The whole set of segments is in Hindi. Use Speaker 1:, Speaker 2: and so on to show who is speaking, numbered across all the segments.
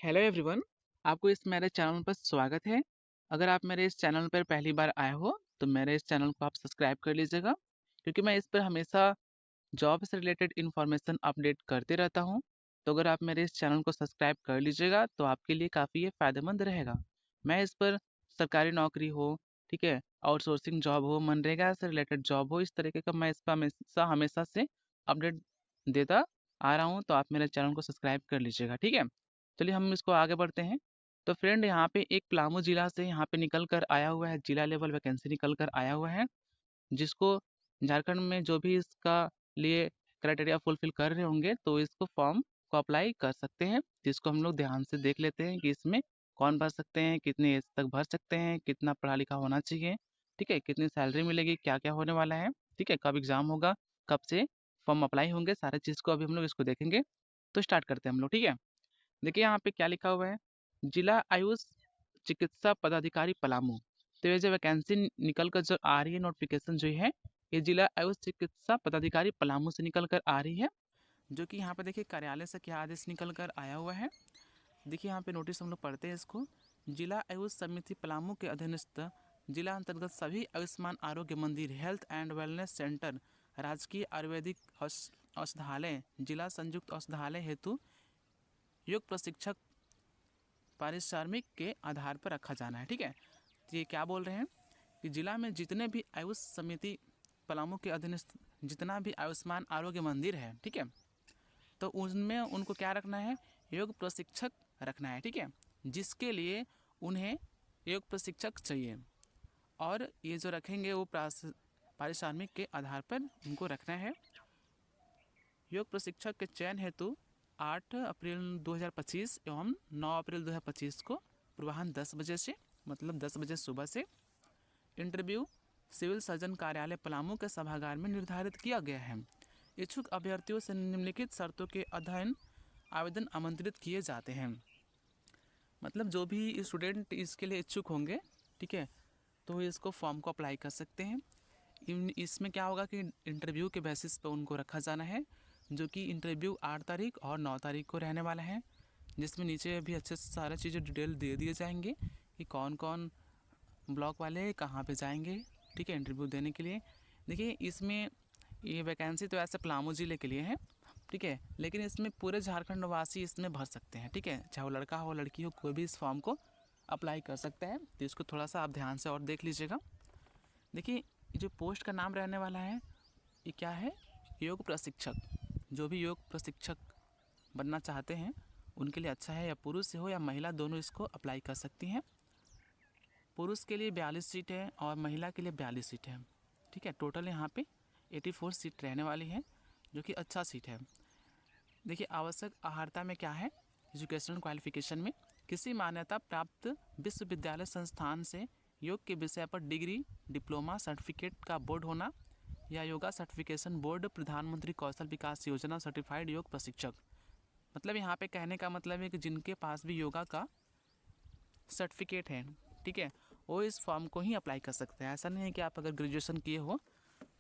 Speaker 1: हेलो एवरीवन, आपको इस मेरे चैनल पर स्वागत है। अगर आप मेरे इस चैनल पर पहली बार आए हो तो मेरे इस चैनल को आप सब्सक्राइब कर लीजिएगा, क्योंकि मैं इस पर हमेशा जॉब से रिलेटेड इन्फॉर्मेशन अपडेट करते रहता हूं। तो अगर आप मेरे इस चैनल को सब्सक्राइब कर लीजिएगा तो आपके लिए काफ़ी ये फ़ायदेमंद रहेगा। मैं इस पर सरकारी नौकरी हो, ठीक है, आउटसोर्सिंग जॉब हो, मनरेगा से रिलेटेड जॉब हो, इस तरीके का मैं इस पर हमेशा हमेशा से अपडेट देता आ रहा हूँ। तो आप मेरे चैनल को सब्सक्राइब कर लीजिएगा, ठीक है। चलिए हम इसको आगे बढ़ते हैं। तो फ्रेंड, यहाँ पे एक पलामू जिला से यहाँ पे निकल कर आया हुआ है, जिला लेवल वैकेंसी निकल कर आया हुआ है, जिसको झारखंड में जो भी इसका लिए क्राइटेरिया फुलफिल कर रहे होंगे तो इसको फॉर्म को अप्लाई कर सकते हैं। जिसको हम लोग ध्यान से देख लेते हैं कि इसमें कौन भर सकते हैं, कितनी एज तक भर सकते हैं, कितना पढ़ा लिखा होना चाहिए, ठीक है, कितनी सैलरी मिलेगी, क्या क्या होने वाला है, ठीक है, कब एग्जाम होगा, कब से फॉर्म अप्लाई होंगे, सारे चीज़ को अभी हम लोग इसको देखेंगे। तो स्टार्ट करते हैं हम लोग, ठीक है। देखिए यहाँ पे क्या लिखा हुआ है, जिला आयुष चिकित्सा पदाधिकारी पलामू। तो ये जो वैकेंसी निकल कर जो आ रही है, नोटिफिकेशन जो है, ये जिला आयुष चिकित्सा पदाधिकारी पलामू से निकल कर आ रही है। जो कि यहाँ पे देखिए कार्यालय से क्या आदेश निकल कर आया हुआ है। देखिए यहाँ पे नोटिस हम लोग पढ़ते हैं इसको। जिला आयुष समिति पलामू के अधीनस्थ जिला अंतर्गत सभी आयुष्मान आरोग्य मंदिर, हेल्थ एंड वेलनेस सेंटर, राजकीय आयुर्वेदिक औषधालय, जिला संयुक्त औषधालय हेतु योग प्रशिक्षक पारिश्रमिक के आधार पर रखा जाना है, ठीक है। तो ये क्या बोल रहे हैं कि जिला में जितने भी आयुष समिति पलामू के अधीनस्थ जितना भी आयुष्मान आरोग्य मंदिर है, ठीक है, तो उनमें उनको क्या रखना है, योग प्रशिक्षक रखना है, ठीक है, जिसके लिए उन्हें योग प्रशिक्षक चाहिए। और ये जो रखेंगे वो पारिश्रमिक के आधार पर उनको रखना है। योग प्रशिक्षक के चयन हेतु 8 अप्रैल 2025 एवं 9 अप्रैल 2025 को पूर्वाह्न 10 बजे से, मतलब 10 बजे सुबह से, इंटरव्यू सिविल सर्जन कार्यालय पलामू के सभागार में निर्धारित किया गया है। इच्छुक अभ्यर्थियों से निम्नलिखित शर्तों के अध्ययन आवेदन आमंत्रित किए जाते हैं। मतलब जो भी स्टूडेंट इसके लिए इच्छुक होंगे, ठीक है, तो इसको फॉर्म को अप्लाई कर सकते हैं। इसमें क्या होगा कि इंटरव्यू के बेसिस पर उनको रखा जाना है, जो कि इंटरव्यू 8 तारीख और 9 तारीख को रहने वाला है, जिसमें नीचे भी अच्छे से सारा चीज़ें डिटेल दे दिए जाएंगे कि कौन कौन ब्लॉक वाले कहाँ पे जाएंगे, ठीक है, इंटरव्यू देने के लिए। देखिए इसमें ये वैकेंसी तो ऐसे पलामू ज़िले के लिए है, ठीक है, लेकिन इसमें पूरे झारखंड वासी इसमें भर सकते हैं, ठीक है, चाहे वो लड़का हो लड़की हो, कोई भी इस फॉर्म को अप्लाई कर सकता है। तो इसको थोड़ा सा आप ध्यान से और देख लीजिएगा। देखिए जो पोस्ट का नाम रहने वाला है, ये क्या है, योग प्रशिक्षक। जो भी योग प्रशिक्षक बनना चाहते हैं उनके लिए अच्छा है, या पुरुष हो या महिला दोनों इसको अप्लाई कर सकती हैं। पुरुष के लिए 42 सीट है और महिला के लिए 42 सीट है, ठीक है। टोटल यहाँ पे 84 सीट रहने वाली है, जो कि अच्छा सीट है। देखिए आवश्यक आहारता में क्या है, एजुकेशनल क्वालिफिकेशन में किसी मान्यता प्राप्त विश्वविद्यालय संस्थान से योग के विषय पर डिग्री, डिप्लोमा, सर्टिफिकेट का बोर्ड होना, या योगा सर्टिफिकेशन बोर्ड, प्रधानमंत्री कौशल विकास योजना सर्टिफाइड योग प्रशिक्षक। मतलब यहाँ पे कहने का मतलब है कि जिनके पास भी योगा का सर्टिफिकेट है, ठीक है, वो इस फॉर्म को ही अप्लाई कर सकते हैं। ऐसा नहीं है कि आप अगर ग्रेजुएशन किए हो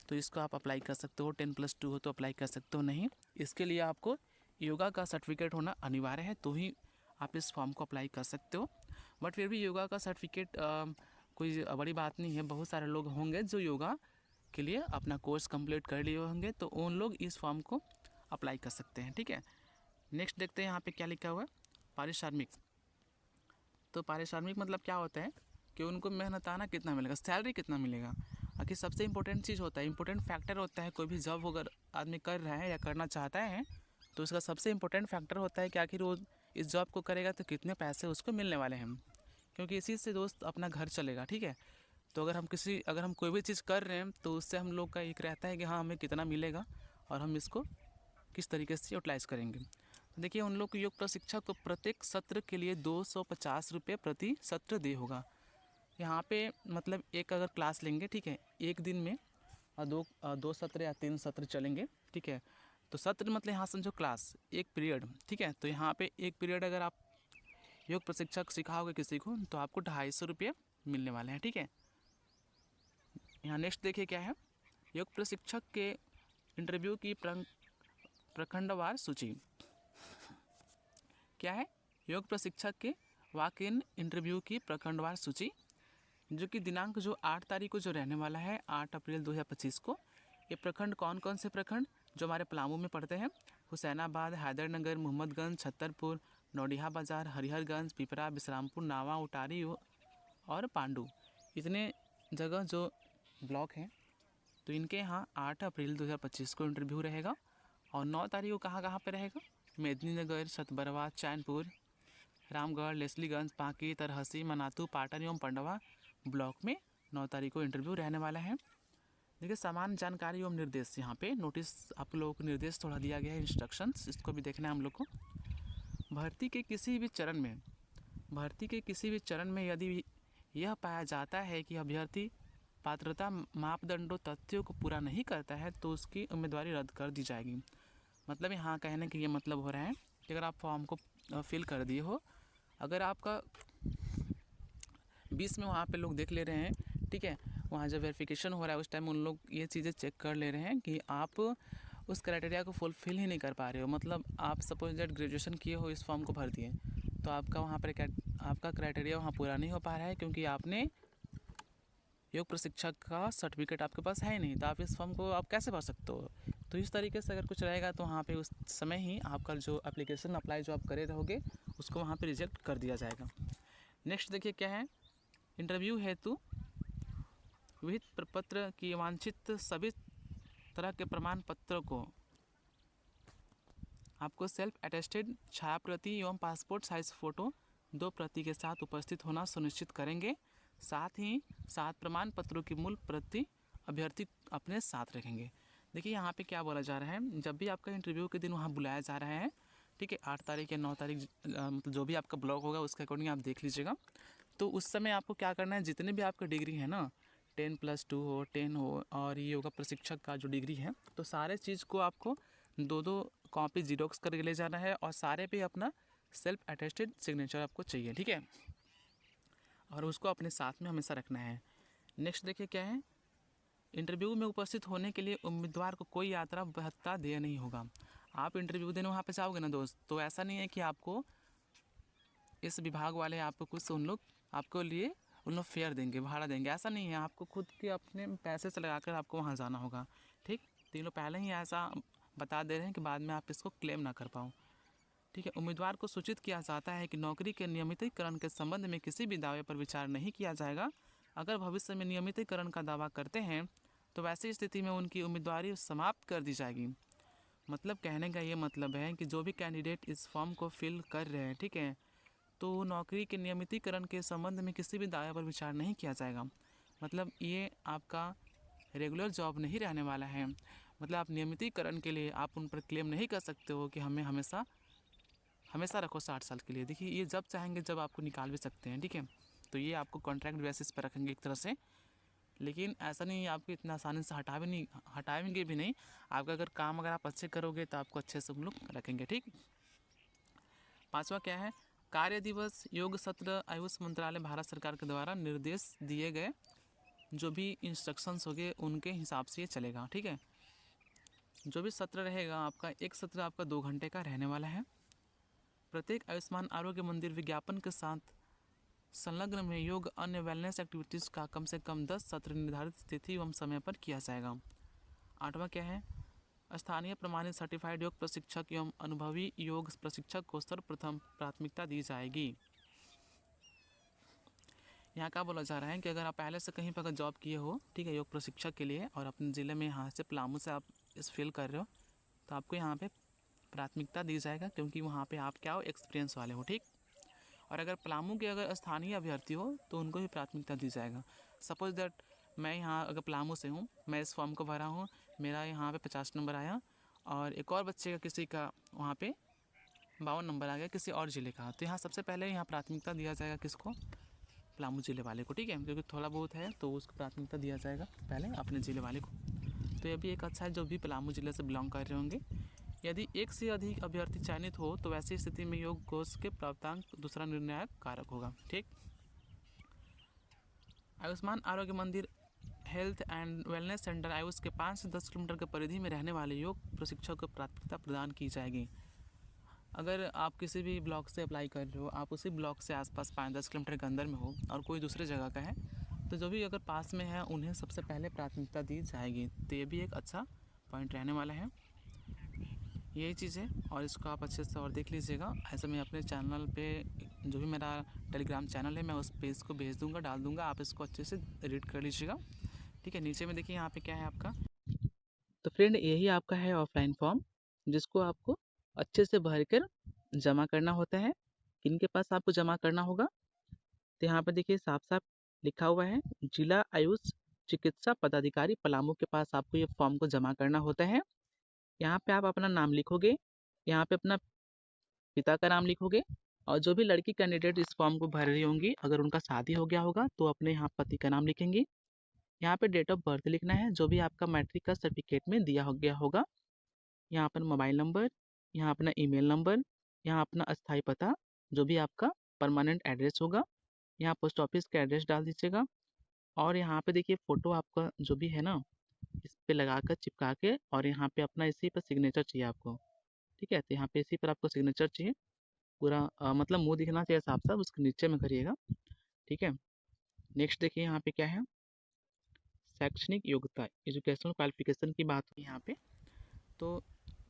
Speaker 1: तो इसको आप अप्लाई कर सकते हो, 10+2 हो तो अप्लाई कर सकते हो, नहीं, इसके लिए आपको योगा का सर्टिफिकेट होना अनिवार्य है, तो ही आप इस फॉर्म को अप्लाई कर सकते हो। बट फिर भी योगा का सर्टिफिकेट कोई बड़ी बात नहीं है। बहुत सारे लोग होंगे जो योगा के लिए अपना कोर्स कंप्लीट कर लिए होंगे, तो उन लोग इस फॉर्म को अप्लाई कर सकते हैं, ठीक है। नेक्स्ट देखते हैं यहाँ पे क्या लिखा हुआ है, पारिश्रमिक। तो पारिश्रमिक मतलब क्या होता है कि उनको मेहनताना कितना मिलेगा, सैलरी कितना मिलेगा। आखिर सबसे इंपॉर्टेंट चीज़ होता है, इंपॉर्टेंट फैक्टर होता है, कोई भी जॉब अगर आदमी कर रहा है या करना चाहता है तो उसका सबसे इंपॉर्टेंट फैक्टर होता है कि आखिर वो इस जॉब को करेगा तो कितने पैसे उसको मिलने वाले हैं, क्योंकि इसी से दोस्त अपना घर चलेगा, ठीक है। तो अगर हम कोई भी चीज़ कर रहे हैं तो उससे हम लोग का एक रहता है कि हाँ हमें कितना मिलेगा और हम इसको किस तरीके से यूटिलाइज़ करेंगे। तो देखिए उन लोग योग प्रशिक्षक को प्रत्येक सत्र के लिए 250 रुपये प्रति सत्र दे होगा। यहाँ पे मतलब एक अगर क्लास लेंगे, ठीक है, एक दिन में दो सत्र या 3 सत्र चलेंगे, ठीक है। तो सत्र मतलब यहाँ समझो क्लास, एक पीरियड, ठीक है। तो यहाँ पे एक पीरियड अगर आप योग प्रशिक्षक सिखाओगे किसी को तो आपको 250 रुपये मिलने वाले हैं, ठीक है। यहाँ नेक्स्ट देखिए क्या है, योग प्रशिक्षक के इंटरव्यू की प्रखंडवार सूची क्या है, योग प्रशिक्षक के वॉक इन इंटरव्यू की प्रखंडवार सूची, जो कि दिनांक जो 8 तारीख को जो रहने वाला है 8 अप्रैल 2025 को। ये प्रखंड कौन कौन से प्रखंड जो हमारे पलामू में पड़ते हैं? हुसैनाबाद, हैदरनगर, मोहम्मदगंज, छतरपुर, नौडिहा बाजार, हरिहरगंज, पिपरा, बिश्रामपुर, नावा, उटारी और पांडू, इतने जगह जो ब्लॉक हैं। तो इनके यहाँ 8 अप्रैल 2025 को इंटरव्यू रहेगा। और 9 तारीख को कहाँ पे रहेगा? मेदिनीनगर, सतबरवा, चैनपुर, रामगढ़, लेस्लीगंज, पांकी, तरहसी, मनातू, पाटन एवं पंडवा ब्लॉक में 9 तारीख को इंटरव्यू रहने वाला है। देखिए, समान जानकारी एवं निर्देश, यहाँ पे नोटिस आप लोगों को निर्देश थोड़ा दिया गया है, इंस्ट्रक्शंस, इसको भी देखना है हम लोग को। भर्ती के किसी भी चरण में यदि यह पाया जाता है कि अभ्यर्थी पात्रता मापदंडों तथ्यों को पूरा नहीं करता है तो उसकी उम्मीदवारी रद्द कर दी जाएगी। मतलब यहाँ कहने का ये मतलब हो रहा है कि अगर आप फॉर्म को फिल कर दिए हो, अगर आपका 20 में वहाँ पे लोग देख ले रहे हैं, ठीक है, वहाँ जब वेरिफिकेशन हो रहा है उस टाइम उन लोग ये चीज़ें चेक कर ले रहे हैं कि आप उस क्राइटेरिया को फुलफिल ही नहीं कर पा रहे हो। मतलब आप सपोज दैट ग्रेजुएशन किए हो, इस फॉर्म को भर दिए, तो आपका वहाँ पर आपका क्राइटेरिया वहाँ पूरा नहीं हो पा रहा है क्योंकि आपने योग प्रशिक्षक का सर्टिफिकेट आपके पास है ही नहीं, तो आप इस फॉर्म को आप कैसे भर सकते हो? तो इस तरीके से अगर कुछ रहेगा तो वहाँ पे उस समय ही आपका जो एप्लीकेशन अप्लाई जो आप करे रहोगे उसको वहाँ पे रिजेक्ट कर दिया जाएगा। नेक्स्ट देखिए क्या है, इंटरव्यू हेतु विहित प्रपत्र की वांछित सभी तरह के प्रमाण पत्रों को आपको सेल्फ अटेस्टेड छाया प्रति एवं पासपोर्ट साइज फ़ोटो 2 प्रति के साथ उपस्थित होना सुनिश्चित करेंगे। साथ ही 7 प्रमाण पत्रों की मूल प्रति अभ्यर्थी अपने साथ रखेंगे। देखिए यहाँ पे क्या बोला जा रहा है, जब भी आपका इंटरव्यू के दिन वहाँ बुलाया जा रहा है, ठीक है, 8 तारीख या 9 तारीख, मतलब जो भी आपका ब्लॉक होगा उसके अकॉर्डिंग आप देख लीजिएगा। तो उस समय आपको क्या करना है, जितने भी आपका डिग्री है ना, 10+2 हो, 10 हो, और ये योगा प्रशिक्षक का जो डिग्री है, तो सारे चीज़ को आपको 2-2 कॉपी जीरोक्स करके ले जाना है और सारे पे अपना सेल्फ अटेस्टेड सिग्नेचर आपको चाहिए, ठीक है, और उसको अपने साथ में हमेशा रखना है। नेक्स्ट देखिए क्या है, इंटरव्यू में उपस्थित होने के लिए उम्मीदवार को कोई यात्रा भत्ता देय नहीं होगा। आप इंटरव्यू देने वहाँ पे जाओगे ना दोस्त, तो ऐसा नहीं है कि आपको इस विभाग वाले आपको कुछ उन लोग फेयर देंगे, भाड़ा देंगे, ऐसा नहीं है। आपको खुद के अपने पैसे से लगाकर आपको वहाँ जाना होगा, ठीक। तो ये लोग पहले ही ऐसा बता दे रहे हैं कि बाद में आप इसको क्लेम ना कर पाओ, ठीक है। उम्मीदवार को सूचित किया जाता है कि नौकरी के नियमितीकरण के संबंध में किसी भी दावे पर विचार नहीं किया जाएगा। अगर भविष्य में नियमितीकरण का दावा करते हैं तो वैसी स्थिति में उनकी उम्मीदवारी समाप्त कर दी जाएगी। मतलब कहने का ये मतलब है कि जो भी कैंडिडेट इस फॉर्म को फिल कर रहे हैं, ठीक है, तो नौकरी के नियमितीकरण के संबंध में किसी भी दावे पर विचार नहीं किया जाएगा। मतलब ये आपका रेगुलर जॉब नहीं रहने वाला है। मतलब आप नियमितीकरण के लिए आप उन पर क्लेम नहीं कर सकते हो कि हमें हमेशा रखो 60 साल के लिए। देखिए, ये जब चाहेंगे जब आपको निकाल भी सकते हैं, ठीक है। तो ये आपको कॉन्ट्रैक्ट बेसिस पर रखेंगे एक तरह से, लेकिन ऐसा नहीं आपको इतना आसानी से हटाएंगे भी नहीं। आपका अगर काम अगर आप अच्छे करोगे तो आपको अच्छे से हम लोग रखेंगे, ठीक। 5वां क्या है, कार्य दिवस योग सत्र आयुष मंत्रालय भारत सरकार के द्वारा निर्देश दिए गए जो भी इंस्ट्रक्शंस होंगे उनके हिसाब से ये चलेगा, ठीक है। जो भी सत्र रहेगा आपका, एक सत्र आपका 2 घंटे का रहने वाला है। प्रत्येक आयुष्मान आरोग्य मंदिर विज्ञापन के साथ संलग्न में योग अन्य वेलनेस एक्टिविटीज़ का कम से कम 10 सत्र निर्धारित तिथि एवं समय पर किया जाएगा। 8वां क्या है, स्थानीय प्रमाणित सर्टिफाइड योग प्रशिक्षक एवं अनुभवी योग प्रशिक्षक को सर्वप्रथम प्राथमिकता दी जाएगी। यहाँ क्या बोला जा रहा है कि अगर आप पहले से कहीं पर अगर जॉब किए हो, ठीक है, योग प्रशिक्षक के लिए, और अपने ज़िले में यहाँ से पलामू से आप इस फिल कर रहे हो, तो आपको यहाँ पे प्राथमिकता दी जाएगा क्योंकि वहाँ पे आप क्या हो, एक्सपीरियंस वाले हो, ठीक। और अगर पलामू के अगर स्थानीय अभ्यर्थी हो तो उनको भी प्राथमिकता दी जाएगा। सपोज दैट मैं यहाँ अगर पलामू से हूँ, मैं इस फॉर्म को भरा हूँ, मेरा यहाँ पे 50 नंबर आया और एक और बच्चे का किसी का वहाँ पे 52 नंबर आ गया किसी और ज़िले का, तो यहाँ सबसे पहले यहाँ प्राथमिकता दिया जाएगा किसको, पलामू ज़िले वाले को, ठीक है, क्योंकि थोड़ा बहुत है तो उसको प्राथमिकता दिया जाएगा पहले अपने ज़िले वाले को। तो ये भी एक अच्छा है जो भी पलामू ज़िले से बिलोंग कर रहे होंगे। यदि एक से अधिक अभ्यर्थी चयनित हो तो वैसी स्थिति में योग कोष के प्राप्तांक दूसरा निर्णायक कारक होगा, ठीक। आयुष्मान आरोग्य मंदिर health and wellness centre Ayush के 5 से 10 किलोमीटर के परिधि में रहने वाले योग प्रशिक्षक को प्राथमिकता प्रदान की जाएगी। अगर आप किसी भी ब्लॉक से अप्लाई कर रहे हो, आप उसी ब्लॉक से आसपास 5-10 किलोमीटर के अंदर में हो और कोई दूसरे जगह का है, तो जो भी अगर पास में है उन्हें सबसे पहले प्राथमिकता दी जाएगी। तो ये भी एक अच्छा पॉइंट रहने वाला है, यही चीज़ है। और इसको आप अच्छे से और देख लीजिएगा। ऐसे मैं अपने चैनल पे जो भी मेरा टेलीग्राम चैनल है मैं उस पेज को भेज दूँगा, डाल दूँगा, आप इसको अच्छे से रीड कर लीजिएगा। ठीक है, नीचे में देखिए यहाँ पे क्या है आपका। तो फ्रेंड यही आपका है ऑफलाइन फॉर्म, जिसको आपको अच्छे से भर कर जमा करना होता है। किनके पास आपको जमा करना होगा, तो यहाँ पे देखिए साफ साफ लिखा हुआ है, जिला आयुष चिकित्सा पदाधिकारी पलामू के पास आपको ये फॉर्म को जमा करना होता है। यहाँ पे आप अपना नाम लिखोगे, यहाँ पे अपना पिता का नाम लिखोगे, और जो भी लड़की कैंडिडेट इस फॉर्म को भर रही होंगी, अगर उनका शादी हो गया होगा तो अपने यहाँ पति का नाम लिखेंगी। यहाँ पे डेट ऑफ बर्थ लिखना है, जो भी आपका मैट्रिक का सर्टिफिकेट में दिया हो गया होगा। यहाँ पर मोबाइल नंबर, यहाँ अपना ईमेल नंबर, यहाँ अपना अस्थायी पता, जो भी आपका परमानेंट एड्रेस होगा, यहाँ पोस्ट ऑफिस का एड्रेस डाल दीजिएगा। और यहाँ पे देखिए फ़ोटो आपका जो भी है ना, इस पे लगा कर चिपका के, और यहाँ पे अपना इसी पर सिग्नेचर चाहिए आपको। ठीक है, तो यहाँ पे इसी पर आपको सिग्नेचर चाहिए पूरा, मतलब मुंह दिखना चाहिए साफ साफ, उसके नीचे में करिएगा। ठीक है, नेक्स्ट देखिए यहाँ पे क्या है, शैक्षणिक योग्यता, एजुकेशनल क्वालिफिकेशन की बात हुई यहाँ पे। तो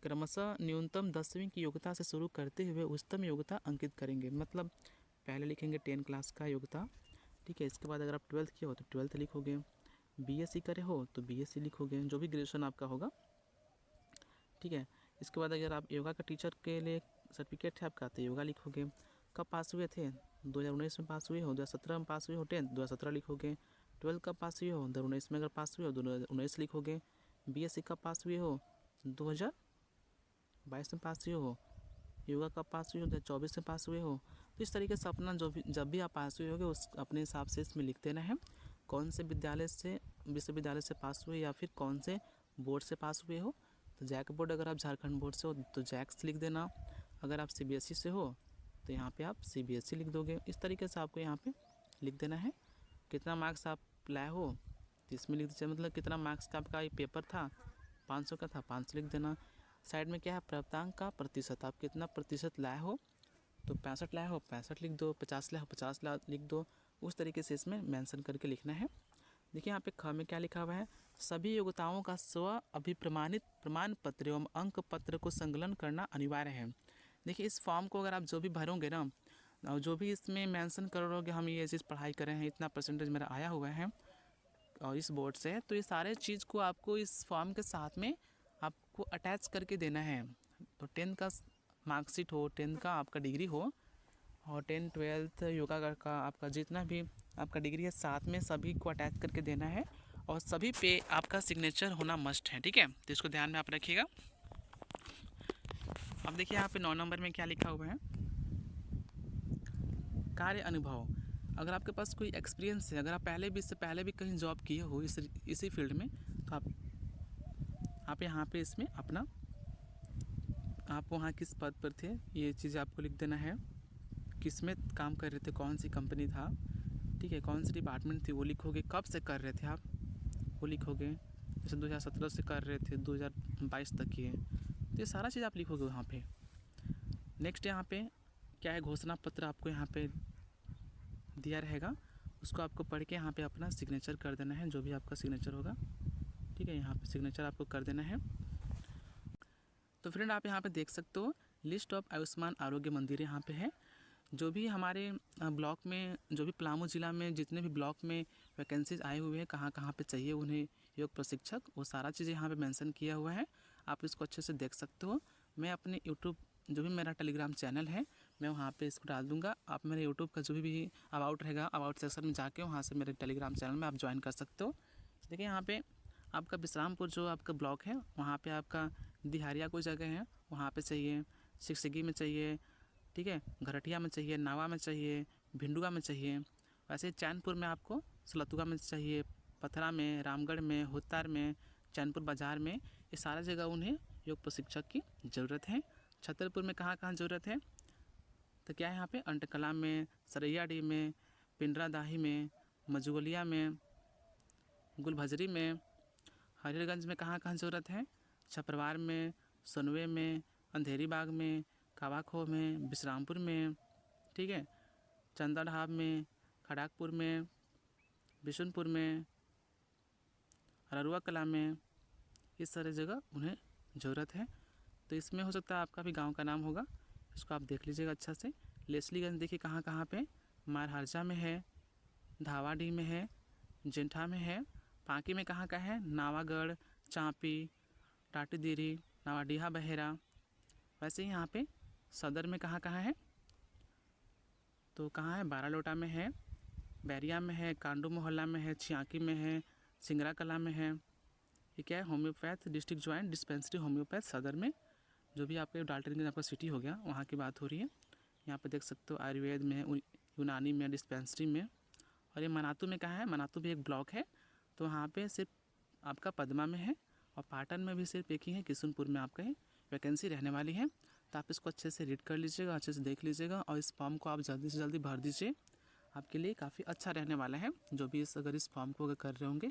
Speaker 1: क्रमशः न्यूनतम 10वीं की योग्यता से शुरू करते हुए उच्चतम योग्यता अंकित करेंगे। मतलब पहले लिखेंगे 10 क्लास का योग्यता। ठीक है, इसके बाद अगर आप 12th किए हो तो 12th लिखोगे, बीएससी करे हो तो बीएससी लिखोगे, जो भी ग्रेजुएशन आपका होगा। ठीक है, इसके बाद अगर आप योगा का टीचर के लिए सर्टिफिकेट है आपका तो योगा लिखोगे। कब पास हुए थे, 2019 में पास हुए हो, 2017 में पास हुए हो 10th 2017 लिखोगे। 12th कब पास हुए हो, 2019 में अगर पास हुए हो 2019 लिखोगे। बीएससी कब पास हुए हो, 2022 में पास हुए हो। योगा कब पास हुए हो, 2024 में पास हुए हो। तो इस तरीके से अपना जो भी जब भी आप पास हुए होगे उस अपने हिसाब से इसमें लिख देना है, कौन से विश्वविद्यालय से पास हुए या फिर कौन से बोर्ड से पास हुए हो। तो जैक बोर्ड, अगर आप झारखंड बोर्ड से हो तो जैक्स लिख देना, अगर आप सीबीएसई से हो तो यहाँ पे आप सीबीएसई लिख दोगे। इस तरीके से आपको यहाँ पे लिख देना है। कितना मार्क्स आप लाए हो तो इसमें लिख दीजिए, मतलब कितना मार्क्स का आपका ये पेपर था, 500 का था, 500 लिख देना। साइड में क्या है, प्राप्तांक का प्रतिशत, आप कितना प्रतिशत लाए हो, तो 65 लाए हो 65 लिख दो, 50 लाए हो 50 लिख दो। उस तरीके से इसमें मेंशन करके लिखना है। देखिए यहाँ पे ख में क्या लिखा हुआ है, सभी योग्यताओं का स्व अभिप्रमाणित प्रमाण पत्र एवं अंक पत्र को संकलन करना अनिवार्य है। देखिए इस फॉर्म को अगर आप जो भी भरोगे ना, और जो भी इसमें मेंशन करोगे हम ये चीज़ पढ़ाई कर रहे हैं, इतना परसेंटेज मेरा आया हुआ है और इस बोर्ड से, तो ये सारे चीज़ को आपको इस फॉर्म के साथ में आपको अटैच करके देना है। तो 10th का मार्कशीट हो, 10th का आपका डिग्री हो, और 10th 12th योगा का आपका जितना भी आपका डिग्री है, साथ में सभी को अटैच करके देना है, और सभी पे आपका सिग्नेचर होना मस्ट है। ठीक है, तो इसको ध्यान में आप रखिएगा। अब देखिए यहाँ पे 9 नंबर में क्या लिखा हुआ है, कार्य अनुभव। अगर आपके पास कोई एक्सपीरियंस है, अगर आप पहले भी इससे पहले भी कहीं जॉब किए हो इसी फील्ड में, तो आप यहाँ पे इसमें अपना आप वहाँ किस पद पर थे ये चीज़ आपको लिख देना है, किस में काम कर रहे थे, कौन सी कंपनी था। ठीक है, कौन सी डिपार्टमेंट थी वो लिखोगे, कब से कर रहे थे आप वो लिखोगे, जैसे 2017 से कर रहे थे 2022 तक की है, तो ये सारा चीज़ आप लिखोगे वहाँ पे। नेक्स्ट यहाँ पे क्या है, घोषणा पत्र आपको यहाँ पे दिया रहेगा, उसको आपको पढ़ के यहाँ पे अपना सिग्नेचर कर देना है, जो भी आपका सिग्नेचर होगा। ठीक है, यहाँ पे सिग्नेचर आपको कर देना है। तो फ्रेंड आप यहाँ पे देख सकते हो, लिस्ट ऑफ आयुष्मान आरोग्य मंदिर यहाँ पे है। जो भी हमारे ब्लॉक में, जो भी पलामू ज़िला में जितने भी ब्लॉक में वैकेंसीज आए हुए हैं, कहाँ कहाँ पे चाहिए उन्हें योग प्रशिक्षक, वो सारा चीज़ें यहाँ पे मेंशन किया हुआ है, आप इसको अच्छे से देख सकते हो। मैं अपने यूट्यूब, जो भी मेरा टेलीग्राम चैनल है, मैं वहाँ पे इसको डाल दूँगा। आप मेरे यूट्यूब का जो भी अबाउट रहेगा, अबाउट सेक्शन में जाके वहाँ से मेरे टेलीग्राम चैनल में आप ज्वाइन कर सकते हो। देखिए यहाँ पे आपका विश्रामपुर जो आपका ब्लॉक है, वहाँ पे आपका दिहारिया कोई जगह है, वहाँ पे चाहिए, सिकसिगी में चाहिए, ठीक है, घरटिया में चाहिए, नावा में चाहिए, भिंडुआ में चाहिए। वैसे चैनपुर में आपको सलतुआ में चाहिए, पथरा में, रामगढ़ में, होतार में, चैनपुर बाज़ार में, ये सारा जगह उन्हें योग प्रशिक्षक की ज़रूरत है। छतरपुर में कहाँ कहाँ ज़रूरत है, तो क्या है यहाँ पे, अंटकला में, सरैयाडी में, पिंडरा दाही में, मझुगलिया में, गुलभजरी में, हरिहरगंज में कहाँ कहाँ ज़रूरत है, छपरवार में, सनवे में, अंधेरी बाग में, कावाखो में, बिश्रामपुर में, ठीक है, चंदाढाब में, खड़ाकपुर में, बिशुनपुर में, ररुआ कला में, इस सारे जगह उन्हें ज़रूरत है। तो इसमें हो सकता है आपका भी गांव का नाम होगा, इसको आप देख लीजिएगा अच्छा से। लेस्लीगंज देखिए कहाँ कहाँ पे, मारहर्जा में है, धावाडीह में है, जिंठा में है, पांकी में कहाँ का है, नावागढ़, चांपी, टाटीदिरी, नावाडीहा बहेरा। वैसे ही यहाँ पे सदर में कहाँ कहाँ है, तो कहाँ है, बारालोटा में है, बैरिया में है, कांडू मोहल्ला में है, छियाकी में है, सिंगरा कला में है। ये क्या है, homeopath district joint dispensary homeopath सदर में, जो भी आपके डाल्टनगंज आपका सिटी हो गया वहाँ की बात हो रही है। यहाँ पे देख सकते हो आयुर्वेद में है, यूनानी में, डिस्पेंसरी में। और ये मनातू में कहाँ है, मनातू भी एक ब्लॉक है, तो वहाँ पे सिर्फ आपका पदमा में है, और पाटन में भी सिर्फ एक ही है, किशुनपुर में आपका ही वैकेंसी रहने वाली है। तो आप इसको अच्छे से रीड कर लीजिएगा, अच्छे से देख लीजिएगा, और इस फॉर्म को आप जल्दी से जल्दी भर दीजिए, आपके लिए काफ़ी अच्छा रहने वाला है। जो भी अगर इस फॉर्म को अगर कर रहे होंगे